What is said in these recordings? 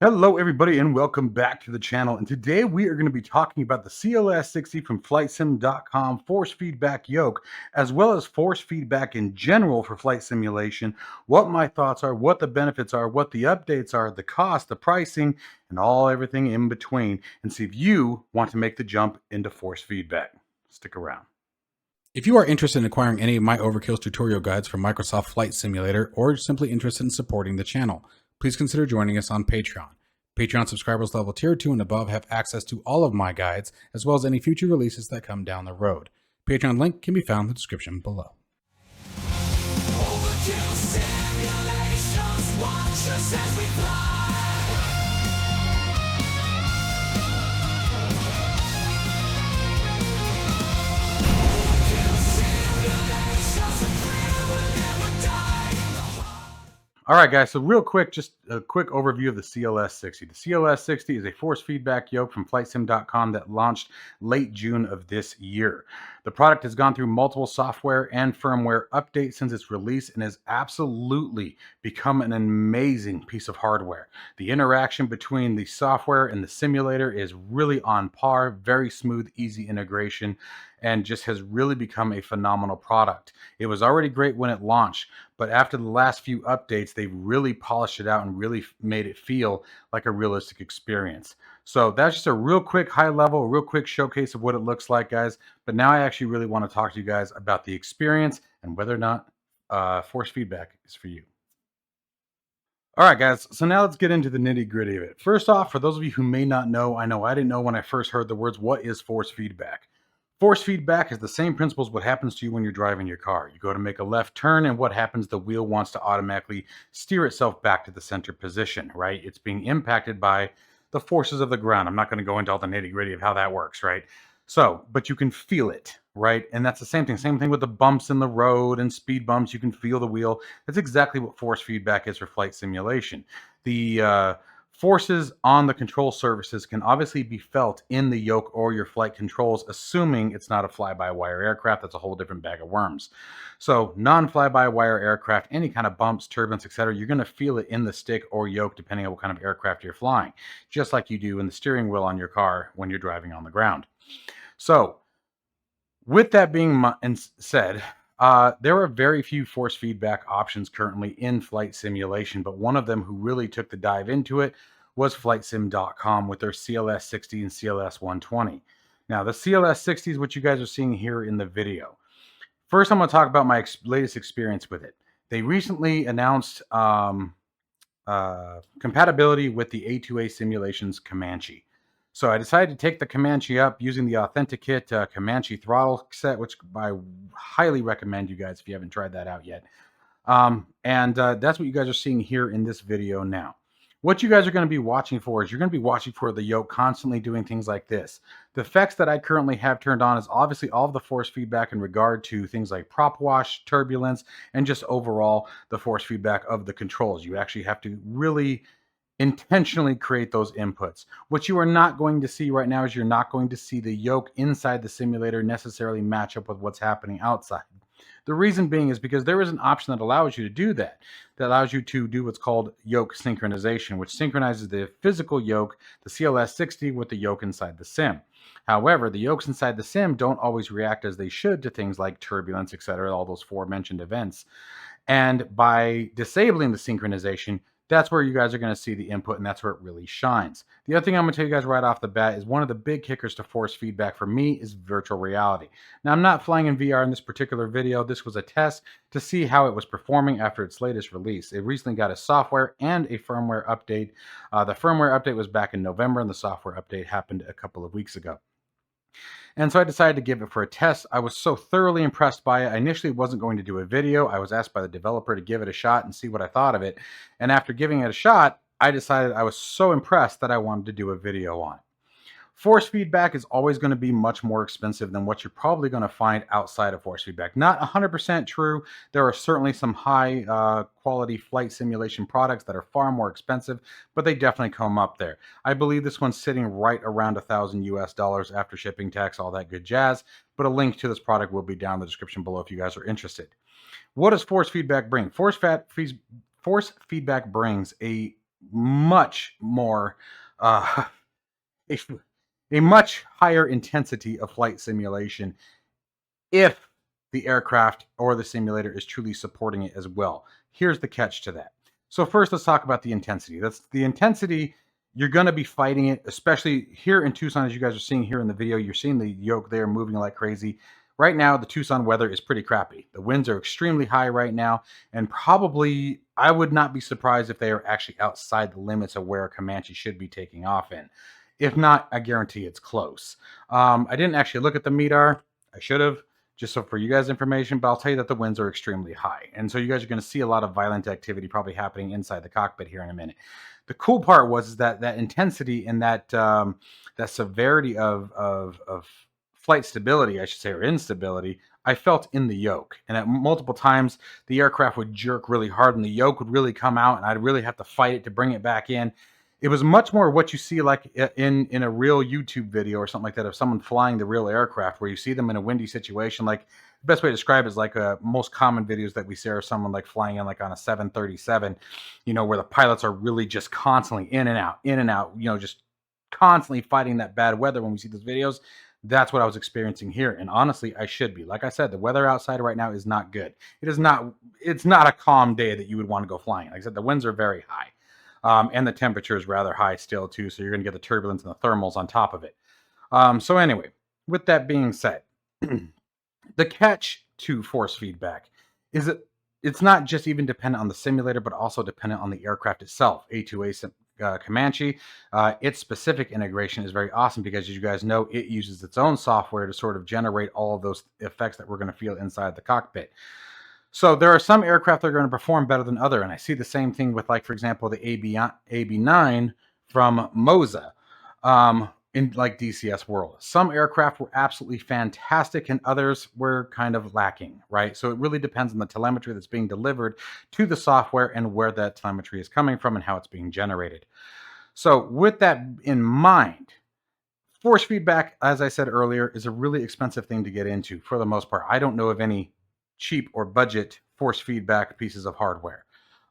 Hello, everybody, and welcome back to the channel. And today we are going to be talking about the CLS-60 from Flitesim.com Force Feedback Yoke, as well as force feedback in general for flight simulation, what my thoughts are, what the benefits are, what the updates are, the cost, the pricing, and everything in between, and see if you want to make the jump into force feedback. Stick around. If you are interested in acquiring any of my Overkills tutorial guides from Microsoft Flight Simulator, or simply interested in supporting the channel, please consider joining us on Patreon. Patreon subscribers level tier 2 and above have access to all of my guides, as well as any future releases that come down the road. Patreon link can be found in the description below. Overkill simulations, watch us as we fly. Overkill simulations, a thrill will never die. All right, guys, so real quick, just a quick overview of the CLS-60. The CLS-60 is a force feedback yoke from Flitesim.com that launched late June of this year. The product has gone through multiple software and firmware updates since its release and has absolutely become an amazing piece of hardware. The interaction between the software and the simulator is really on par, very smooth, easy integration, and just has really become a phenomenal product. It was already great when it launched, but after the last few updates, they've really polished it out and really made it feel like a realistic experience. So that's just a real quick high level, real quick showcase of what it looks like, guys. But now I actually really want to talk to you guys about the experience and whether or not force feedback is for you. All right, guys, so now let's get into the nitty gritty of it. First off, for those of you who may not know, I know I didn't know when I first heard the words, what is force feedback? Force feedback is the same principle as what happens to you when you're driving your car. You go to make a left turn, and what happens? The wheel wants to automatically steer itself back to the center position, right? It's being impacted by the forces of the ground. I'm not going to go into all the nitty gritty of how that works, right? So, but you can feel it, right? And that's the same thing. Same thing with the bumps in the road and speed bumps. You can feel the wheel. That's exactly what force feedback is for flight simulation. The forces on the control surfaces can obviously be felt in the yoke or your flight controls, assuming it's not a fly-by-wire aircraft. That's a whole different bag of worms. So non-fly-by-wire aircraft, any kind of bumps, turbulence, etc., you're going to feel it in the stick or yoke depending on what kind of aircraft you're flying, just like you do in the steering wheel on your car when you're driving on the ground. So with that being said, there are very few force feedback options currently in flight simulation, but one of them who really took the dive into it was Flitesim.com with their CLS-60 and CLS-120. Now, the CLS-60 is what you guys are seeing here in the video. First, I'm going to talk about my latest experience with it. They recently announced compatibility with the A2A Simulations Comanche. So I decided to take the Comanche up using the Authenticate Comanche throttle set, which I highly recommend you guys if you haven't tried that out yet. That's what you guys are seeing here in this video now. What you guys are going to be watching for is you're going to be watching for the yoke constantly doing things like this. The effects that I currently have turned on is obviously all of the force feedback in regard to things like prop wash, turbulence, and just overall the force feedback of the controls. You actually have to really intentionally create those inputs. What you are not going to see right now is you're not going to see the yoke inside the simulator necessarily match up with what's happening outside. The reason being is because there is an option that allows you to do that allows you to do what's called yoke synchronization, which synchronizes the physical yoke, the CLS-60, with the yoke inside the sim. However, the yokes inside the sim don't always react as they should to things like turbulence, etc., all those aforementioned events. And by disabling the synchronization, that's where you guys are going to see the input, and that's where it really shines. The other thing I'm going to tell you guys right off the bat is one of the big kickers to force feedback for me is virtual reality. Now, I'm not flying in VR in this particular video. This was a test to see how it was performing after its latest release. It recently got a software and a firmware update. The firmware update was back in November, and the software update happened a couple of weeks ago. And so I decided to give it for a test. I was so thoroughly impressed by it. I initially wasn't going to do a video. I was asked by the developer to give it a shot and see what I thought of it. And after giving it a shot, I decided I was so impressed that I wanted to do a video on it. Force feedback is always going to be much more expensive than what you're probably going to find outside of force feedback. Not 100% true. There are certainly some high quality flight simulation products that are far more expensive, but they definitely come up there. I believe this one's sitting right around $1,000 US after shipping tax, all that good jazz. But a link to this product will be down in the description below if you guys are interested. What does force feedback bring? Force feedback brings a much more, uh, a, a much higher intensity of flight simulation if the aircraft or the simulator is truly supporting it as well. Here's the catch to that. So first, let's talk about the intensity. That's the intensity. You're going to be fighting it, especially here in Tucson, as you guys are seeing here in the video. You're seeing the yoke there moving like crazy. Right now, the Tucson weather is pretty crappy. The winds are extremely high right now, and probably I would not be surprised if they are actually outside the limits of where a Comanche should be taking off in. If not, I guarantee it's close. I didn't actually look at the MEDAR. I should have, just so for you guys information, but I'll tell you that the winds are extremely high. And so you guys are going to see a lot of violent activity probably happening inside the cockpit here in a minute. The cool part was that intensity and that severity of flight stability, I should say, or instability, I felt in the yoke. And at multiple times, the aircraft would jerk really hard and the yoke would really come out and I'd really have to fight it to bring it back in. It was much more what you see like in a real YouTube video or something like that of someone flying the real aircraft, where you see them in a windy situation. Like, the best way to describe it is like most common videos that we see are someone like flying in like on a 737, where the pilots are really just constantly in and out, just constantly fighting that bad weather. When we see those videos, that's what I was experiencing here. And honestly, I should be. Like I said, the weather outside right now is not good. It's not a calm day that you would want to go flying. Like I said, the winds are very high. And the temperature is rather high still too, so you're going to get the turbulence and the thermals on top of it. So anyway, with that being said, the catch to force feedback is that it's not just even dependent on the simulator, but also dependent on the aircraft itself. A2A Comanche, its specific integration is very awesome because, as you guys know, it uses its own software to sort of generate all of those effects that we're going to feel inside the cockpit. So there are some aircraft that are going to perform better than other, and I see the same thing with, like, for example, the AB9 from Moza in like DCS world. Some aircraft were absolutely fantastic and others were kind of lacking, right? So it really depends on the telemetry that's being delivered to the software and where that telemetry is coming from and how it's being generated. So with that in mind, force feedback, as I said earlier, is a really expensive thing to get into for the most part. I don't know of any cheap or budget force feedback pieces of hardware.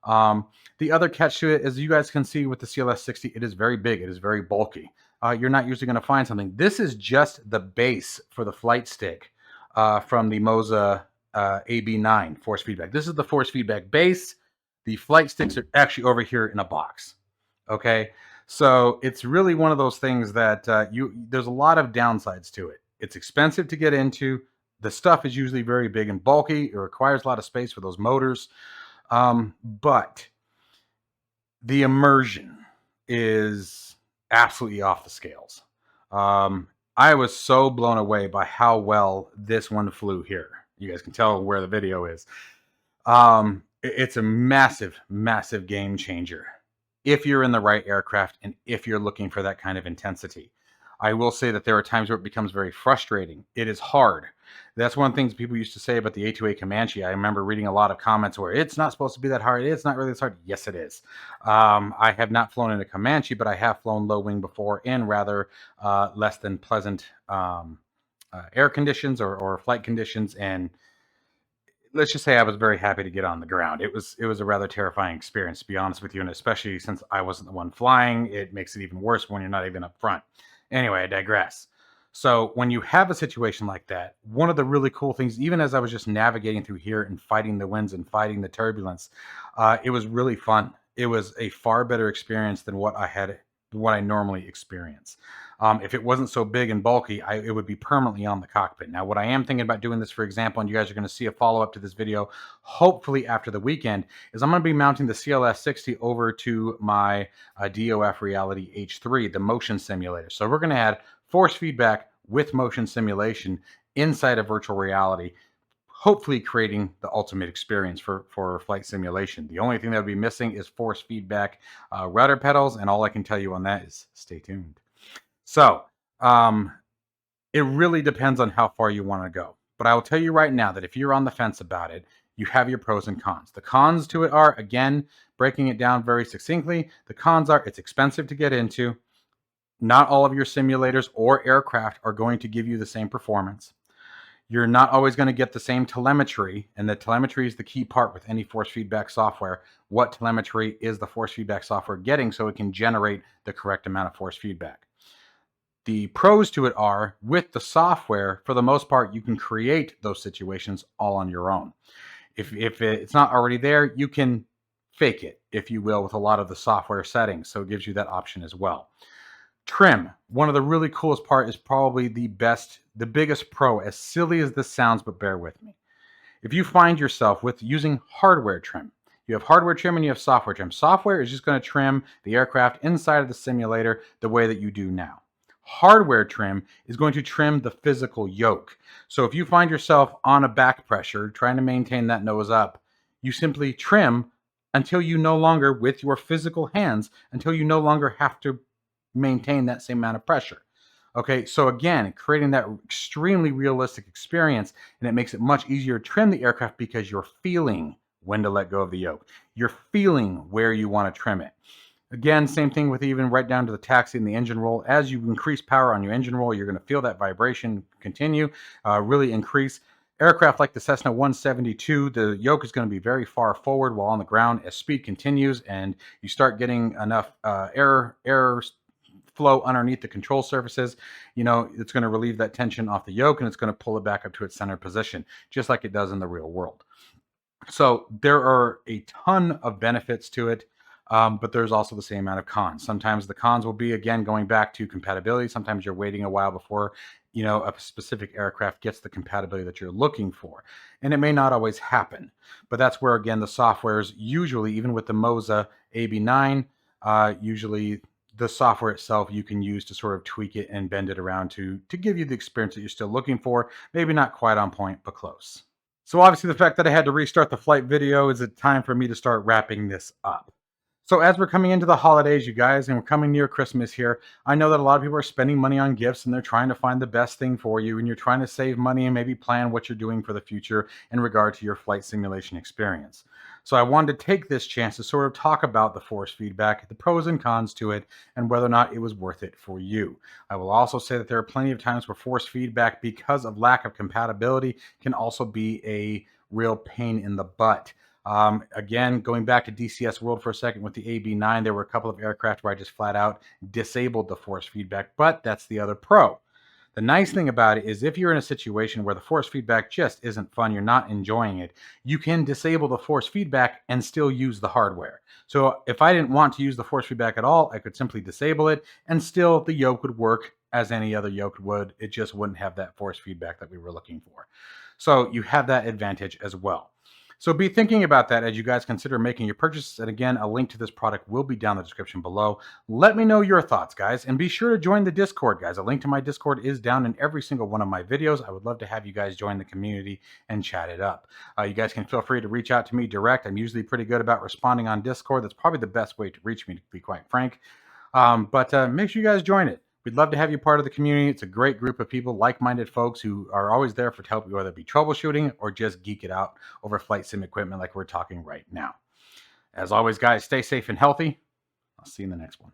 The other catch to it, as you guys can see with the CLS-60, it is very big. It is very bulky. You're not usually going to find something. This is just the base for the flight stick from the Moza AB9 force feedback. This is the force feedback base. The flight sticks are actually over here in a box. Okay, so it's really one of those things that there's a lot of downsides to it. It's expensive to get into. The stuff is usually very big and bulky. It requires a lot of space for those motors. But the immersion is absolutely off the scales. I was so blown away by how well this one flew here. You guys can tell where the video is. It's a massive, massive game changer if you're in the right aircraft and if you're looking for that kind of intensity. I will say that there are times where it becomes very frustrating. It is hard. That's one of the things people used to say about the A2A Comanche. I remember reading a lot of comments where it's not supposed to be that hard. It's not really this hard. Yes, it is. I have not flown in a Comanche, but I have flown low wing before in rather less than pleasant air conditions or flight conditions. And let's just say I was very happy to get on the ground. It was a rather terrifying experience, to be honest with you. And especially since I wasn't the one flying, it makes it even worse when you're not even up front. Anyway, I digress. So when you have a situation like that, one of the really cool things, even as I was just navigating through here and fighting the winds and fighting the turbulence, it was really fun. It was a far better experience than what I normally experience. If it wasn't so big and bulky, it would be permanently on the cockpit. Now, what I am thinking about doing this, for example, and you guys are going to see a follow-up to this video, hopefully after the weekend, is I'm going to be mounting the CLS-60 over to my DOF Reality H3, the motion simulator. So we're going to add force feedback with motion simulation inside of virtual reality, hopefully creating the ultimate experience for flight simulation. The only thing that would be missing is force feedback rudder pedals, and all I can tell you on that is stay tuned. So it really depends on how far you want to go. But I will tell you right now that if you're on the fence about it, you have your pros and cons. The cons to it are, again, breaking it down very succinctly, the cons are it's expensive to get into. Not all of your simulators or aircraft are going to give you the same performance. You're not always going to get the same telemetry, and the telemetry is the key part with any force feedback software. What telemetry is the force feedback software getting so it can generate the correct amount of force feedback? The pros to it are, with the software, for the most part, you can create those situations all on your own. If it's not already there, you can fake it, if you will, with a lot of the software settings. So it gives you that option as well. Trim. One of the really coolest part is probably the biggest pro, as silly as this sounds, but bear with me. If you find yourself with using hardware trim, you have hardware trim and you have software trim. Software is just going to trim the aircraft inside of the simulator the way that you do now. Hardware trim is going to trim the physical yoke. So if you find yourself on a back pressure trying to maintain that nose up, you simply trim until you no longer, with your physical hands, until you no longer have to maintain that same amount of pressure. Okay, so again, creating that extremely realistic experience, and it makes it much easier to trim the aircraft because you're feeling when to let go of the yoke. You're feeling where you want to trim it. Again, same thing with even right down to the taxi and the engine roll. As you increase power on your engine roll, you're going to feel that vibration continue, really increase. Aircraft like the Cessna 172, the yoke is going to be very far forward while on the ground. As speed continues and you start getting enough air flow underneath the control surfaces, it's going to relieve that tension off the yoke and it's going to pull it back up to its center position, just like it does in the real world. So there are a ton of benefits to it. But there's also the same amount of cons. Sometimes the cons will be, again, going back to compatibility. Sometimes you're waiting a while before, a specific aircraft gets the compatibility that you're looking for. And it may not always happen. But that's where, again, the softwares usually, even with the Moza AB9, usually the software itself you can use to sort of tweak it and bend it around to give you the experience that you're still looking for. Maybe not quite on point, but close. So obviously the fact that I had to restart the flight video is it time for me to start wrapping this up. So as we're coming into the holidays, you guys, and we're coming near Christmas here, I know that a lot of people are spending money on gifts and they're trying to find the best thing for you, and you're trying to save money and maybe plan what you're doing for the future in regard to your flight simulation experience. So I wanted to take this chance to sort of talk about the force feedback, the pros and cons to it, and whether or not it was worth it for you. I will also say that there are plenty of times where force feedback, because of lack of compatibility, can also be a real pain in the butt. Again, going back to DCS World for a second with the AB9, there were a couple of aircraft where I just flat out disabled the force feedback, but that's the other pro. The nice thing about it is if you're in a situation where the force feedback just isn't fun, you're not enjoying it, you can disable the force feedback and still use the hardware. So if I didn't want to use the force feedback at all, I could simply disable it and still the yoke would work as any other yoke would. It just wouldn't have that force feedback that we were looking for. So you have that advantage as well. So be thinking about that as you guys consider making your purchases. And again, a link to this product will be down in the description below. Let me know your thoughts, guys. And be sure to join the Discord, guys. A link to my Discord is down in every single one of my videos. I would love to have you guys join the community and chat it up. You guys can feel free to reach out to me direct. I'm usually pretty good about responding on Discord. That's probably the best way to reach me, to be quite frank. But make sure you guys join it. We'd love to have you part of the community. It's a great group of people, like-minded folks who are always there to help you, whether it be troubleshooting or just geek it out over flight sim equipment like we're talking right now. As always, guys, stay safe and healthy. I'll see you in the next one.